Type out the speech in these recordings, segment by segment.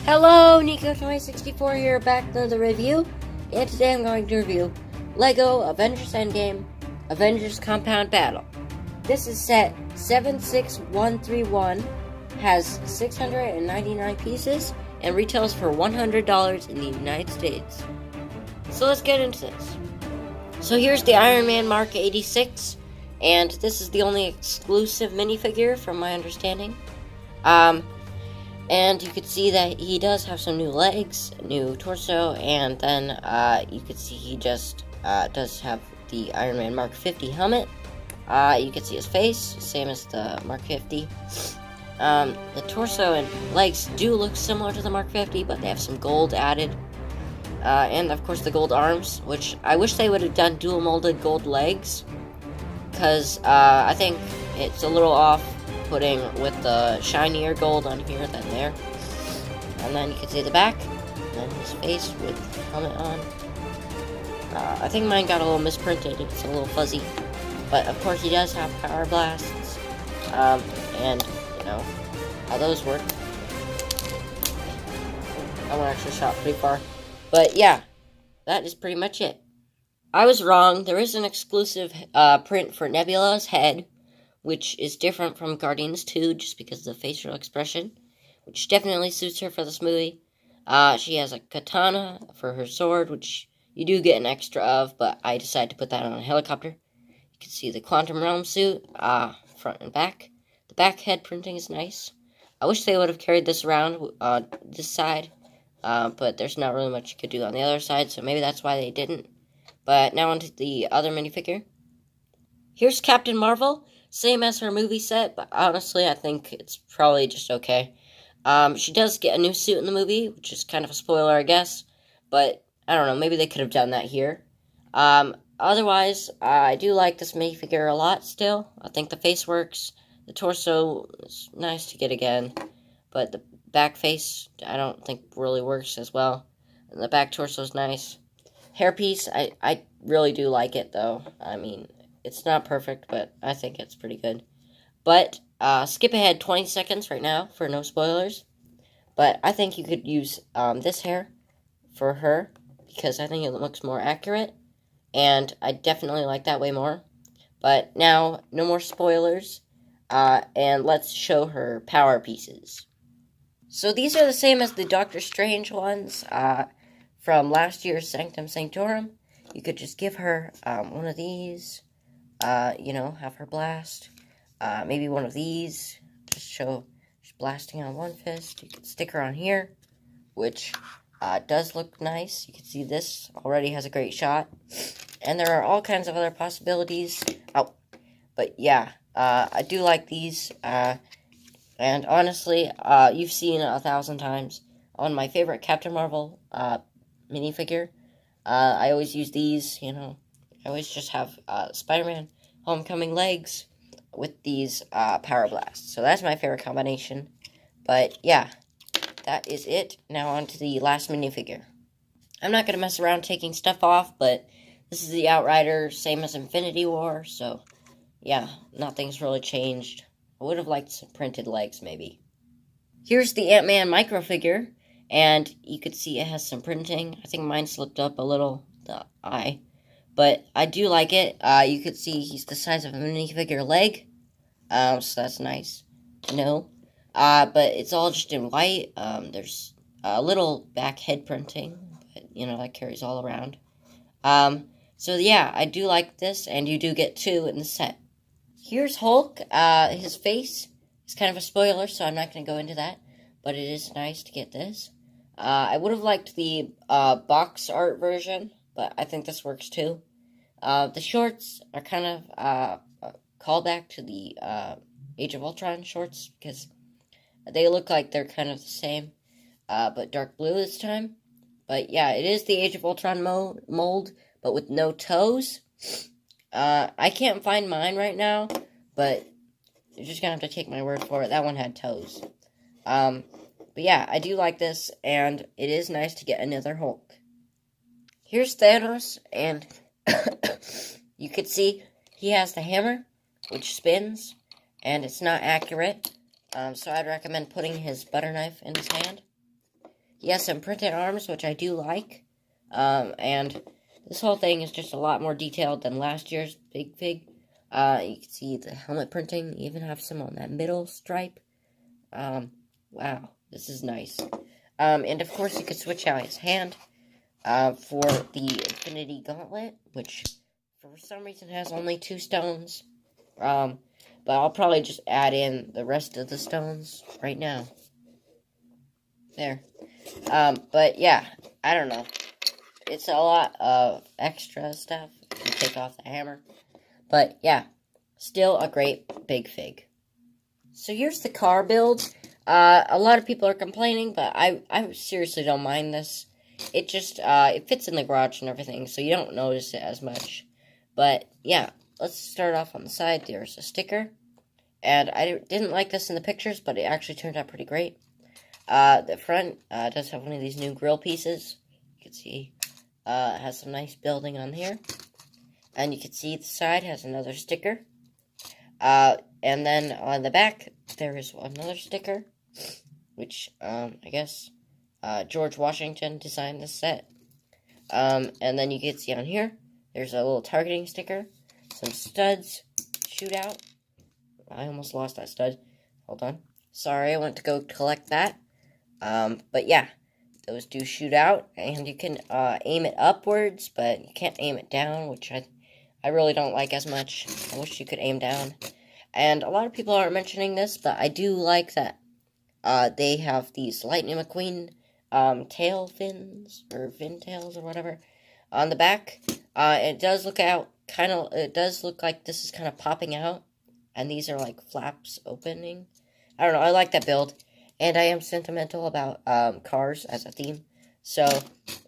Hello, Nico2064 here, back to the review, and today I'm going to review LEGO Avengers Endgame Avengers Compound Battle. This is set 76131, has 699 pieces, and retails for $100 in the United States. So let's get into this. So here's the Iron Man Mark 86, and this is the only exclusive minifigure from my understanding. And you can see that he does have some new legs, new torso, and then you can see he just does have the Iron Man Mark 50 helmet. You can see his face, same as the Mark 50. The torso and legs do look similar to the Mark 50, but they have some gold added. And of course the gold arms, which I wish they would have done dual molded gold legs, because I think it's a little off putting with the shinier gold on here than there. And then you can see the back, and then his face with the helmet on. I think mine got a little misprinted, it's a little fuzzy. But of course he does have power blasts, and you know how those work. That one actually shot pretty far. But yeah, that is pretty much it. I was wrong, there is an exclusive print for Nebula's head, which is different from Guardians 2 just because of the facial expression, which definitely suits her for this movie. She has a katana for her sword, which you do get an extra of, but I decided to put that on a helicopter. You can see the Quantum Realm suit, front and back. The back head printing is nice. I wish they would have carried this around this side, but there's not really much you could do on the other side, so maybe that's why they didn't. But now onto the other minifigure. Here's Captain Marvel. Same as her movie set, but honestly, I think it's probably just okay. She does get a new suit in the movie, which is kind of a spoiler, I guess. But, I don't know, maybe they could have done that here. Otherwise, I do like this minifigure a lot still. I think the face works. The torso is nice to get again. But the back face, I don't think really works as well. And the back torso is nice. Hairpiece, I really do like it, though. I mean, it's not perfect, but I think it's pretty good. But, skip ahead 20 seconds right now for no spoilers. But I think you could use this hair for her, because I think it looks more accurate. And I definitely like that way more. But now, no more spoilers. And let's show her power pieces. So these are the same as the Doctor Strange ones from last year's Sanctum Sanctorum. You could just give her one of these. Have her blast. Maybe one of these. Just show she's blasting on one fist. You can stick her on here, which does look nice. You can see this already has a great shot. And there are all kinds of other possibilities. Oh, but yeah, I do like these. And honestly, you've seen 1,000 times on my favorite Captain Marvel minifigure. I always use these, I always just have Spider-Man Homecoming legs with these Power Blasts. So that's my favorite combination. But yeah, that is it. Now on to the last minifigure. I'm not going to mess around taking stuff off, but this is the Outrider, same as Infinity War. So yeah, nothing's really changed. I would have liked some printed legs maybe. Here's the Ant-Man micro figure. And you could see it has some printing. I think mine slipped up a little, the eye. But I do like it. You could see he's the size of a minifigure leg. So that's nice to know. But it's all just in white. There's a little back head printing. But, that carries all around. So yeah, I do like this. And you do get 2 in the set. Here's Hulk. His face is kind of a spoiler, so I'm not going to go into that. But it is nice to get this. I would have liked the box art version, but I think this works too. The shorts are kind of a callback to the Age of Ultron shorts, because they look like they're kind of the same, but dark blue this time. But yeah, it is the Age of Ultron mold, but with no toes. I can't find mine right now, but you're just going to have to take my word for it. That one had toes. But yeah, I do like this, and it is nice to get another Hulk. Here's Thanos, and you can see he has the hammer, which spins, and it's not accurate. So I'd recommend putting his butter knife in his hand. He has some printed arms, which I do like. And this whole thing is just a lot more detailed than last year's Big Fig. You can see the helmet printing. You even have some on that middle stripe. Wow, this is nice. And of course, you could switch out his hand for the Infinity Gauntlet, which for some reason has only 2 stones. But I'll probably just add in the rest of the stones right now. There. But yeah, I don't know. It's a lot of extra stuff. You take off the hammer. But yeah, still a great Big Fig. So here's the car build. A lot of people are complaining, but I seriously don't mind this. It just, it fits in the garage and everything, so you don't notice it as much. But yeah, let's start off on the side. There's a sticker. And I didn't like this in the pictures, but it actually turned out pretty great. The front does have one of these new grill pieces. You can see it has some nice building on here. And you can see the side has another sticker. And then on the back, there is another sticker, which I guess George Washington designed this set. And then you can see on here, there's a little targeting sticker, some studs, shootout. I almost lost that stud. Hold on. Sorry, I went to go collect that. But yeah, those do shoot out, and you can aim it upwards, but you can't aim it down, which I really don't like as much. I wish you could aim down. And a lot of people aren't mentioning this, but I do like that they have these Lightning McQueen tail fins, or fin tails, or whatever, on the back. It does look it does look like this is kind of popping out, and these are like flaps opening. I don't know, I like that build. And I am sentimental about cars as a theme. So,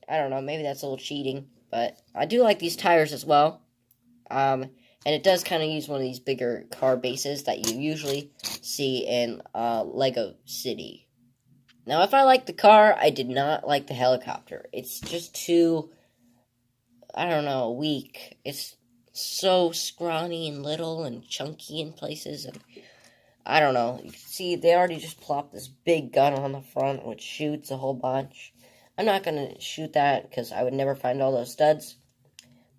I don't know, maybe that's a little cheating. But I do like these tires as well. And it does kind of use one of these bigger car bases that you usually see in Lego City. Now, if I like the car, I did not like the helicopter. It's just too, I don't know, weak. It's so scrawny and little and chunky in places, and I don't know. You can see they already just plopped this big gun on the front, which shoots a whole bunch. I'm not going to shoot that because I would never find all those studs.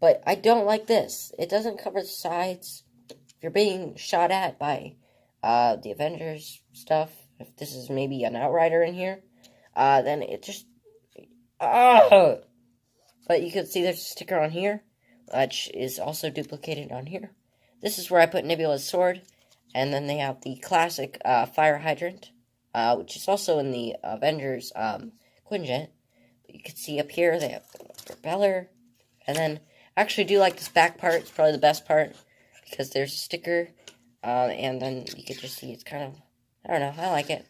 But I don't like this. It doesn't cover the sides. If you're being shot at by the Avengers stuff, if this is maybe an Outrider in here, then it just... But you can see there's a sticker on here, which is also duplicated on here. This is where I put Nebula's sword. And then they have the classic fire hydrant, which is also in the Avengers Quinjet. But you can see up here they have the propeller. And then I actually do like this back part. It's probably the best part because there's a sticker. And then you can just see it's kind of, I don't know, I like it.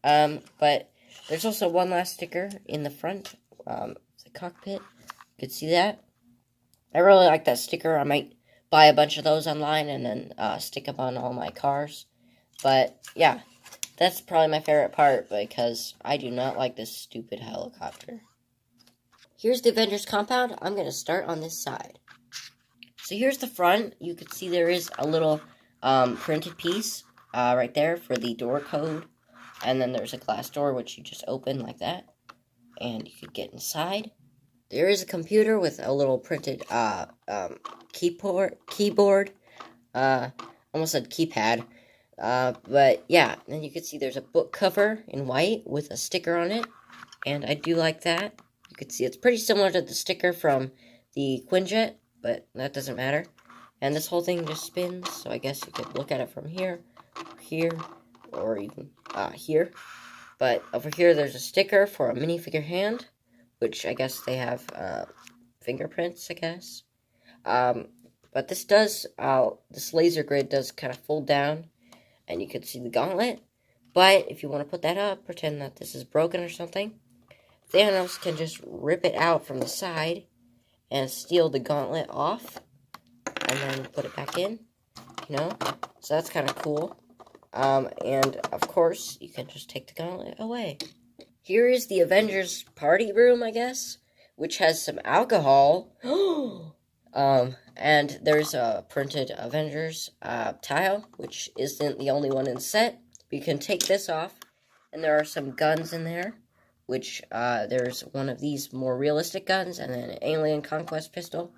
But there's also one last sticker in the front. It's a cockpit. You can see that. I really like that sticker. I might buy a bunch of those online and then stick them on all my cars. But yeah, that's probably my favorite part because I do not like this stupid helicopter. Here's the Avengers compound. I'm going to start on this side. So here's the front. You can see there is a little printed piece right there for the door code. And then there's a glass door which you just open like that. And you could get inside. There is a computer with a little printed keyboard. Almost said keypad. But yeah, then you can see there's a book cover in white with a sticker on it. And I do like that. You can see it's pretty similar to the sticker from the Quinjet, but that doesn't matter. And this whole thing just spins, so I guess you could look at it from here, or even here. But over here there's a sticker for a minifigure hand, which I guess they have fingerprints, I guess. But this does, this laser grid does kind of fold down, and you can see the gauntlet. But if you want to put that up, pretend that this is broken or something, Thanos can just rip it out from the side and steal the gauntlet off, and then put it back in, you know? So that's kind of cool. And of course, you can just take the gauntlet away. Here is the Avengers party room, I guess, which has some alcohol. And there's a printed Avengers tile, which isn't the only one in the set. But you can take this off, and there are some guns in there, which there's one of these more realistic guns, and then an alien conquest pistol.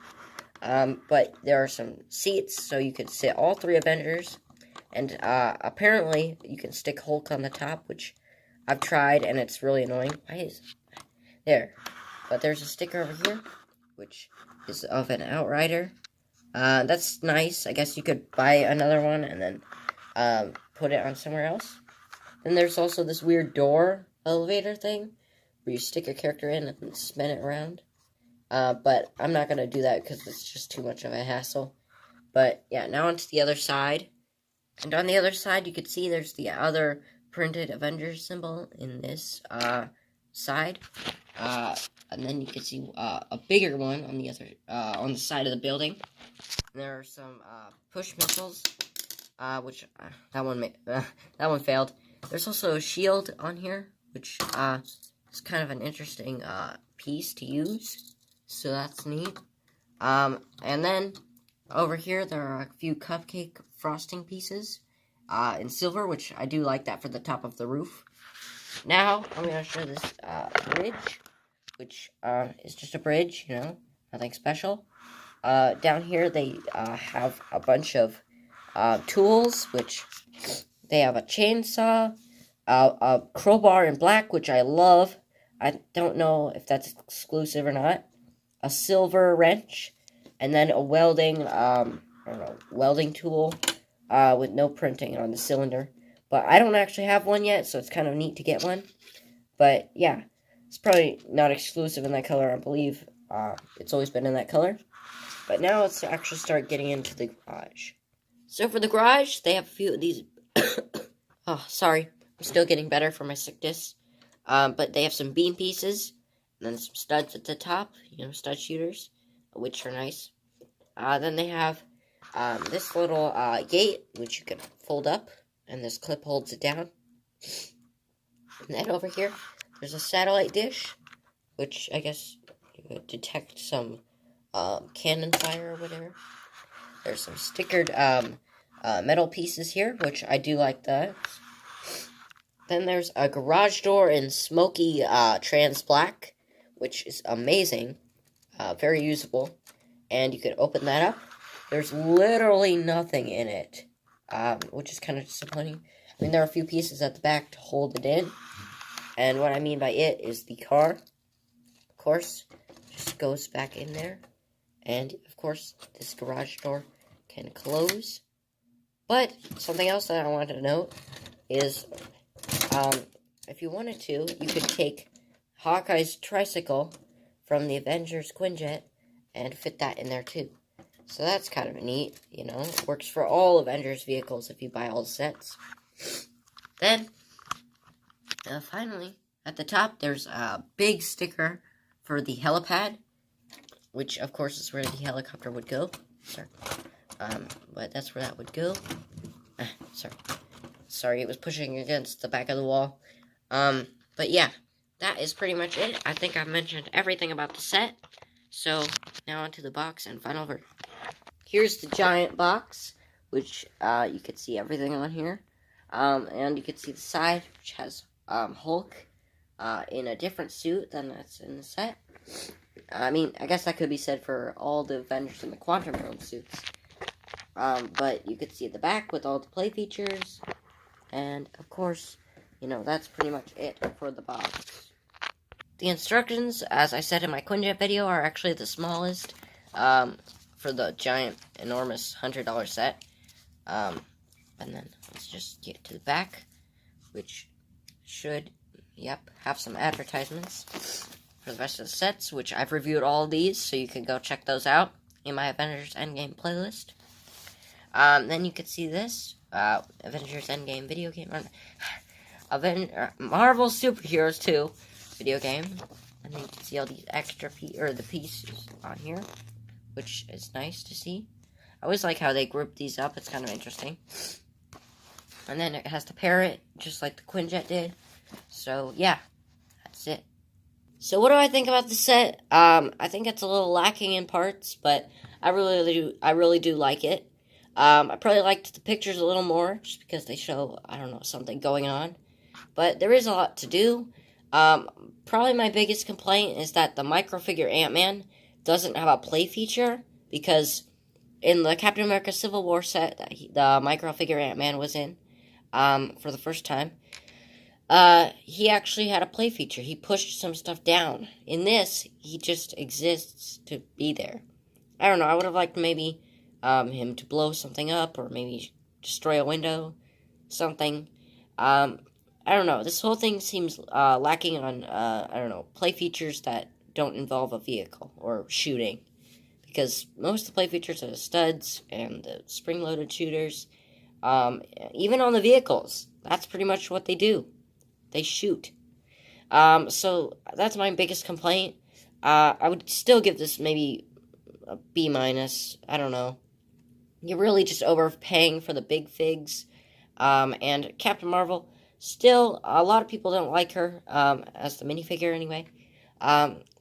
But there are some seats, so you could sit all 3 Avengers, and apparently you can stick Hulk on the top, which I've tried, and it's really annoying. Why is there? But there's a sticker over here, which is of an Outrider. That's nice. I guess you could buy another one and then put it on somewhere else. Then there's also this weird door elevator thing where you stick your character in and spin it around. But I'm not going to do that because it's just too much of a hassle. But yeah, now onto the other side. And on the other side, you can see there's the other printed Avengers symbol in this side. And then you can see a bigger one on the other on the side of the building. There are some push missiles, which that one failed. There's also a shield on here, which is kind of an interesting piece to use. So that's neat. And then over here there are a few cupcake frosting pieces in silver, which I do like that for the top of the roof. Now I'm going to show this bridge, which is just a bridge, you know, nothing special. Down here they have a bunch of tools, which they have a chainsaw, a crowbar in black, which I love. I don't know if that's exclusive or not. A silver wrench, and then a welding, welding tool with no printing on the cylinder. But I don't actually have one yet, so it's kind of neat to get one. But yeah, it's probably not exclusive in that color. I believe it's always been in that color. But now let's actually start getting into the garage. So for the garage, they have a few of these. Oh, sorry. I'm still getting better for my sickness. But they have some beam pieces, and then some studs at the top, you know, stud shooters, which are nice. Then they have this little gate, which you can fold up, and this clip holds it down. And then over here, there's a satellite dish, which I guess you would detect some cannon fire or whatever. There's some stickered metal pieces here, which I do like that. Then there's a garage door in smoky trans black, which is amazing, very usable, and you can open that up. There's literally nothing in it, which is kind of disappointing. I mean, there are a few pieces at the back to hold it in, and what I mean by it is the car, of course, just goes back in there, and of course, this garage door can close. But something else that I wanted to note is, if you wanted to, you could take Hawkeye's tricycle from the Avengers Quinjet and fit that in there too. So that's kind of neat, you know. It works for all Avengers vehicles if you buy all the sets. Then, finally, at the top, there's a big sticker for the helipad, which, of course, is where the helicopter would go. Sorry. But that's where that would go. Sorry, it was pushing against the back of the wall. But yeah, that is pretty much it. I think I've mentioned everything about the set. So, now onto the box and final version. Here's the giant box, which you can see everything on here. And you can see the side, which has Hulk in a different suit than that's in the set. I mean, I guess that could be said for all the Avengers in the Quantum Realm suits. But you could see the back with all the play features. And, of course, you know, that's pretty much it for the box. The instructions, as I said in my Quinjet video, are actually the smallest for the giant, enormous $100 set. And then let's just get to the back, which should, have some advertisements for the rest of the sets, which I've reviewed all of these, so you can go check those out in my Avengers Endgame playlist. Then you can see this, Avengers Endgame video game, Marvel Superheroes 2 video game, and then you can see all these extra the pieces on here, which is nice to see. I always like how they group these up, it's kind of interesting. And then it has the parrot, just like the Quinjet did. So, yeah, that's it. So, what do I think about the set? I think it's a little lacking in parts, but I really do like it. I probably liked the pictures a little more, just because they show, I don't know, something going on. But there is a lot to do. Probably my biggest complaint is that the microfigure Ant-Man doesn't have a play feature, because in the Captain America Civil War set that the microfigure Ant-Man was in, for the first time, he actually had a play feature. He pushed some stuff down. In this, he just exists to be there. I don't know, I would have liked maybe, him to blow something up, or maybe destroy a window, something. I don't know, this whole thing seems, lacking on, I don't know, play features that don't involve a vehicle, or shooting. Because most of the play features are the studs, and the spring-loaded shooters. Even on the vehicles, that's pretty much what they do. They shoot. So that's my biggest complaint. I would still give this maybe a B minus. I don't know. You're really just overpaying for the big figs. And Captain Marvel, still, a lot of people don't like her, as the minifigure anyway.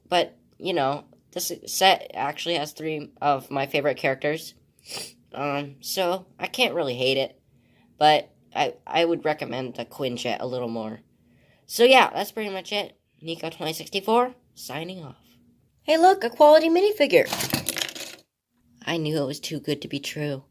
But, you know, this set actually has 3 of my favorite characters. So I can't really hate it. But I would recommend the Quinjet a little more. So yeah, that's pretty much it. Nico2064, signing off. Hey look, a quality minifigure! I knew it was too good to be true.